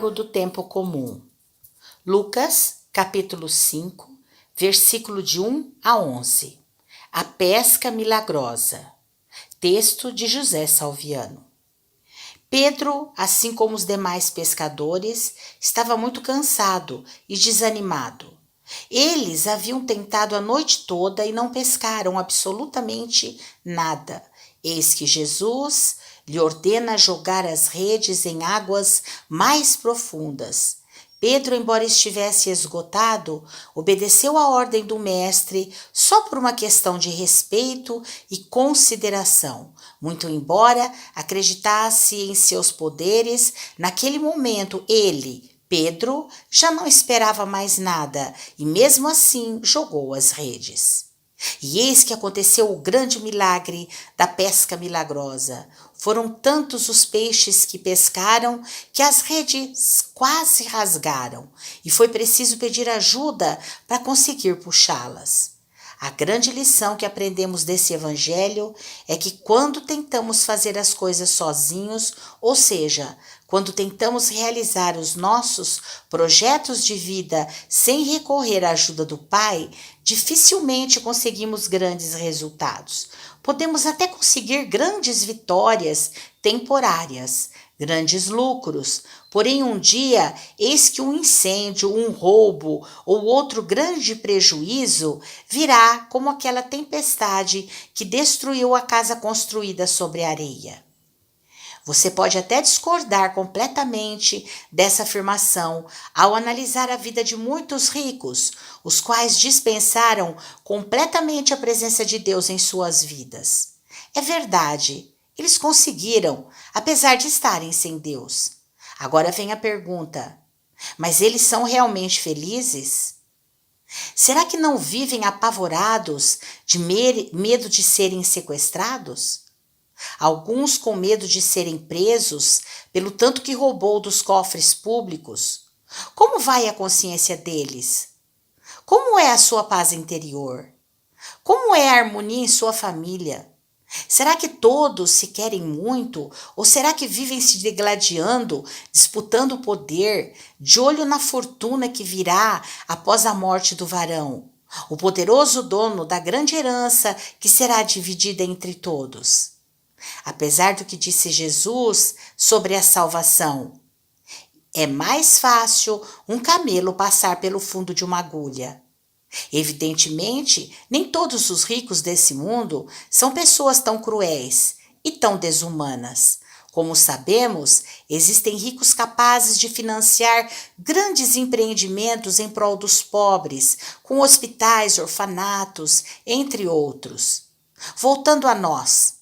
Milagro do tempo comum. Lucas, capítulo 5, versículo de 1 a 11. A pesca milagrosa. Texto de José Salviano. Pedro, assim como os demais pescadores, estava muito cansado e desanimado. Eles haviam tentado a noite toda e não pescaram absolutamente nada. Eis que Jesus lhe ordena jogar as redes em águas mais profundas. Pedro, embora estivesse esgotado, obedeceu à ordem do mestre só por uma questão de respeito e consideração. Muito embora acreditasse em seus poderes, naquele momento ele, Pedro, já não esperava mais nada e mesmo assim jogou as redes. E eis que aconteceu o grande milagre da pesca milagrosa. Foram tantos os peixes que pescaram que as redes quase rasgaram e foi preciso pedir ajuda para conseguir puxá-las. A grande lição que aprendemos desse evangelho é que quando tentamos fazer as coisas sozinhos, ou seja, quando tentamos realizar os nossos projetos de vida sem recorrer à ajuda do Pai, dificilmente conseguimos grandes resultados. Podemos até conseguir grandes vitórias temporárias, grandes lucros, porém um dia, eis que um incêndio, um roubo ou outro grande prejuízo virá como aquela tempestade que destruiu a casa construída sobre a areia. Você pode até discordar completamente dessa afirmação ao analisar a vida de muitos ricos, os quais dispensaram completamente a presença de Deus em suas vidas. É verdade, eles conseguiram, apesar de estarem sem Deus. Agora vem a pergunta: mas eles são realmente felizes? Será que não vivem apavorados de medo de serem sequestrados? Alguns com medo de serem presos pelo tanto que roubou dos cofres públicos. Como vai a consciência deles? Como é a sua paz interior? Como é a harmonia em sua família? Será que todos se querem muito? Ou será que vivem se degladiando, disputando o poder, de olho na fortuna que virá após a morte do varão, o poderoso dono da grande herança que será dividida entre todos? Apesar do que disse Jesus sobre a salvação, é mais fácil um camelo passar pelo fundo de uma agulha. Evidentemente, nem todos os ricos desse mundo são pessoas tão cruéis e tão desumanas. Como sabemos, existem ricos capazes de financiar grandes empreendimentos em prol dos pobres, com hospitais, orfanatos, entre outros. Voltando a nós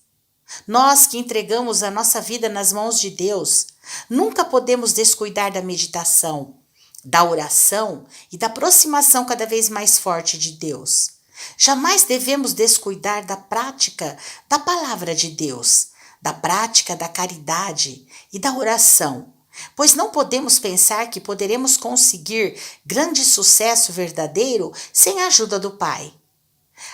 que entregamos a nossa vida nas mãos de Deus, nunca podemos descuidar da meditação, da oração e da aproximação cada vez mais forte de Deus. Jamais devemos descuidar da prática da palavra de Deus, da prática da caridade e da oração, pois não podemos pensar que poderemos conseguir grande sucesso verdadeiro sem a ajuda do Pai.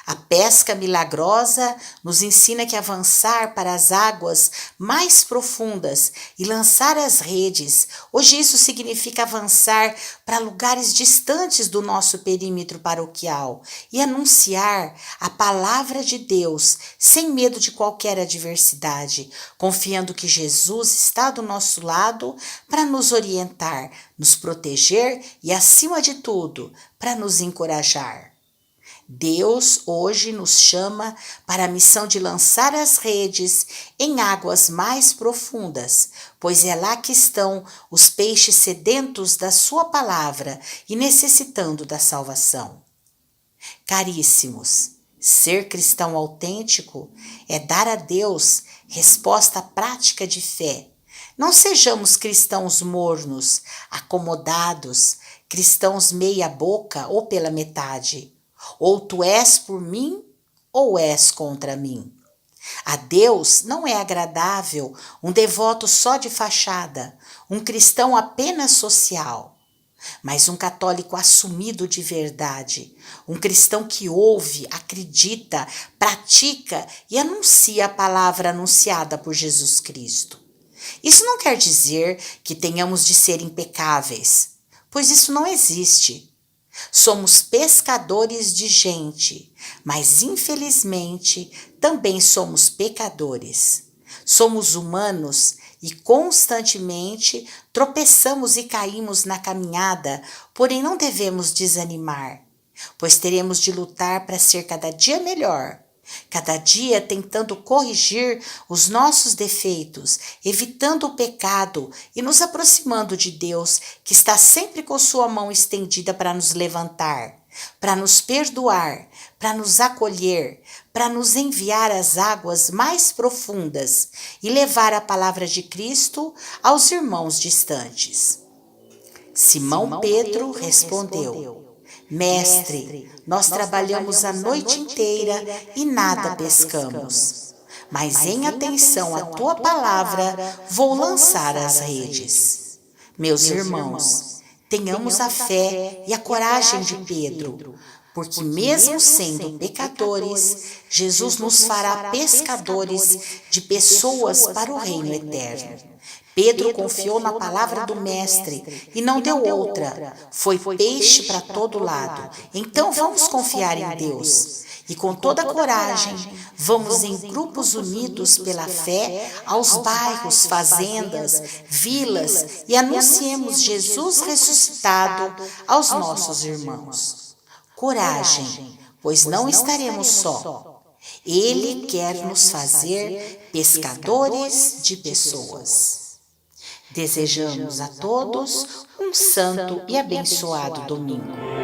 A pesca milagrosa nos ensina que avançar para as águas mais profundas e lançar as redes, hoje isso significa avançar para lugares distantes do nosso perímetro paroquial e anunciar a palavra de Deus sem medo de qualquer adversidade, confiando que Jesus está do nosso lado para nos orientar, nos proteger e, acima de tudo, para nos encorajar. Deus hoje nos chama para a missão de lançar as redes em águas mais profundas, pois é lá que estão os peixes sedentos da sua palavra e necessitando da salvação. Caríssimos, ser cristão autêntico é dar a Deus resposta prática de fé. Não sejamos cristãos mornos, acomodados, cristãos meia boca ou pela metade. Ou tu és por mim, ou és contra mim. A Deus não é agradável um devoto só de fachada, um cristão apenas social, mas um católico assumido de verdade, um cristão que ouve, acredita, pratica e anuncia a palavra anunciada por Jesus Cristo. Isso não quer dizer que tenhamos de ser impecáveis, pois isso não existe. Somos pescadores de gente, mas infelizmente também somos pecadores. Somos humanos e constantemente tropeçamos e caímos na caminhada, porém não devemos desanimar, pois teremos de lutar para ser cada dia melhor. Cada dia tentando corrigir os nossos defeitos, evitando o pecado e nos aproximando de Deus, que está sempre com sua mão estendida para nos levantar, para nos perdoar, para nos acolher, para nos enviar às águas mais profundas e levar a palavra de Cristo aos irmãos distantes. Simão Pedro respondeu: Mestre, nós trabalhamos a noite inteira e nada pescamos. Mas em atenção à tua palavra, vou lançar as redes. Meus irmãos, tenhamos a fé e a coragem de Pedro, porque mesmo sendo pecadores, Jesus nos fará pescadores de pessoas para o reino eterno. Pedro confiou na palavra do Mestre e não deu outra. Foi peixe para todo lado. Então vamos confiar em Deus. E com toda coragem, vamos em grupos unidos pela fé aos bairros, fazendas, vilas e anunciemos Jesus ressuscitado aos nossos irmãos. Coragem, pois não estaremos só. Ele quer nos fazer pescadores de pessoas. Desejamos a todos um santo e abençoado domingo.